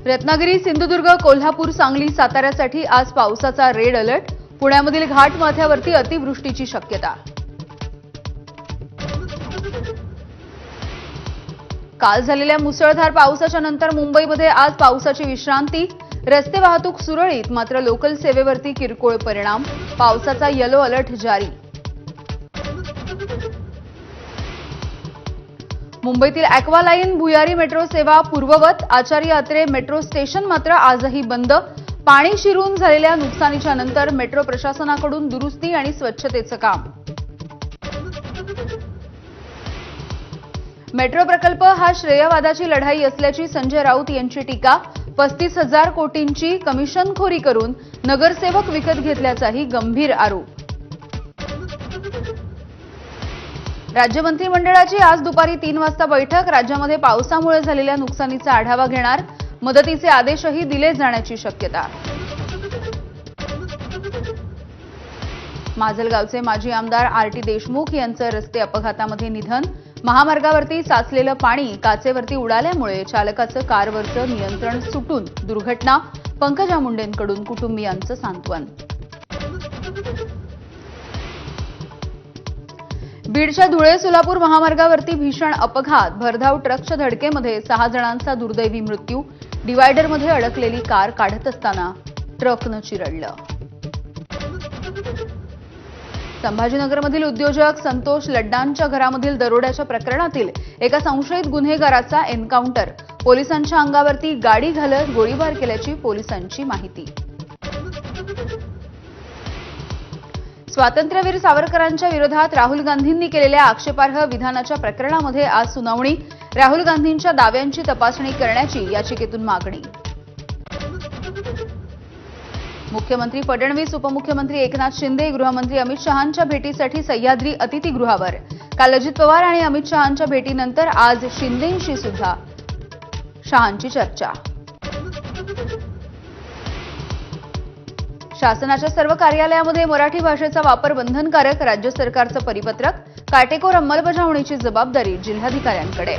रत्नागिरी, सिंधुदुर्ग, कोल्हापूर, सांगली, साताऱ्यासाठी आज पावसाचा red alert. पुण्यामधील घाट माथ्यावरती अतिवृष्टीची शक्यता. काल झालेल्या मुसळधार पावसाच्या नंतर मुंबईमध्ये आज पावसाची विश्रांती. रस्ते वाहतूक सुरळीत, मात्र लोकल सेवेवरती किरकोळ परिणाम. पावसाचा येलो अलर्ट जारी. मुंबईतील ॲक्वालाईन, भुयारी मेट्रो सेवा पूर्ववत. आचार्य अत्रे मेट्रो स्टेशन मात्र आजही बंद. पाणी शिरून झालेल्या नुकसानीच्या नंतर मेट्रो प्रशासनाकडून दुरुस्ती आणि स्वच्छतेचं काम. मेट्रो प्रकल्प हा श्रेयवादाची लढाई असल्याची संजय राऊत यांची टीका. 35,000 कोटींची कमिशनखोरी करून नगरसेवक विकत घेतल्याचाही गंभीर आरोप. राज्य मंत्रिमंडळाची आज दुपारी 3 वाजता बैठक. राज्यामध्ये पावसामुळे झालेल्या नुकसानीचा आढावा घेणार. मदतीचे आदेशही दिले जाण्याची शक्यता. माजलगावचे माजी आमदार आर.टी. देशमुख यांचं रस्ते अपघातामध्ये निधन. महामार्गावरती साचलेलं पाणी काचेवरती उडाल्यामुळे चालकाचं कारवरचं नियंत्रण सुटून दुर्घटना. पंकजा मुंडेंकडून कुटुंबियांचं सांत्वन. बीडच्या धुळे सोलापूर महामार्गावरती भीषण अपघात. भरधाव ट्रकच्या धडकेमध्ये 6 जणांचा दुर्दैवी मृत्यू. डिवायडरमध्ये अडकलेली कार काढत असताना ट्रकनं चिरडलं. संभाजीनगरमधील उद्योजक संतोष लड्डांच्या घरामधील दरोड्याच्या प्रकरणातील एका संशयित गुन्हेगाराचा एन्काउंटर. पोलिसांच्या अंगावरती गाडी घालत गोळीबार केल्याची पोलिसांची माहिती. स्वातंत्र्यवीर सावरकरांच्या विरोधात राहुल गांधींनी केलेल्या आक्षेपार्ह विधानाच्या प्रकरणामध्ये आज सुनावणी. राहुल गांधींच्या दाव्यांची तपासणी करण्याची याचिकेतून मागणी. मुख्यमंत्री फडणवीस, उपमुख्यमंत्री एकनाथ शिंदे, गृहमंत्री अमित शहांच्या भेटीसाठी सह्याद्री अतिथीगृहावर. काल अजित पवार आणि अमित शहांच्या भेटीनंतर आज शिंदेंशी सुद्धा शहांची चर्चा. शासनाच्या सर्व कार्यालयामध्ये मराठी भाषेचा वापर बंधनकारक. राज्य सरकारचं परिपत्रक. काटेकोर अंमलबजावणीची जबाबदारी जिल्हाधिकाऱ्यांकडे.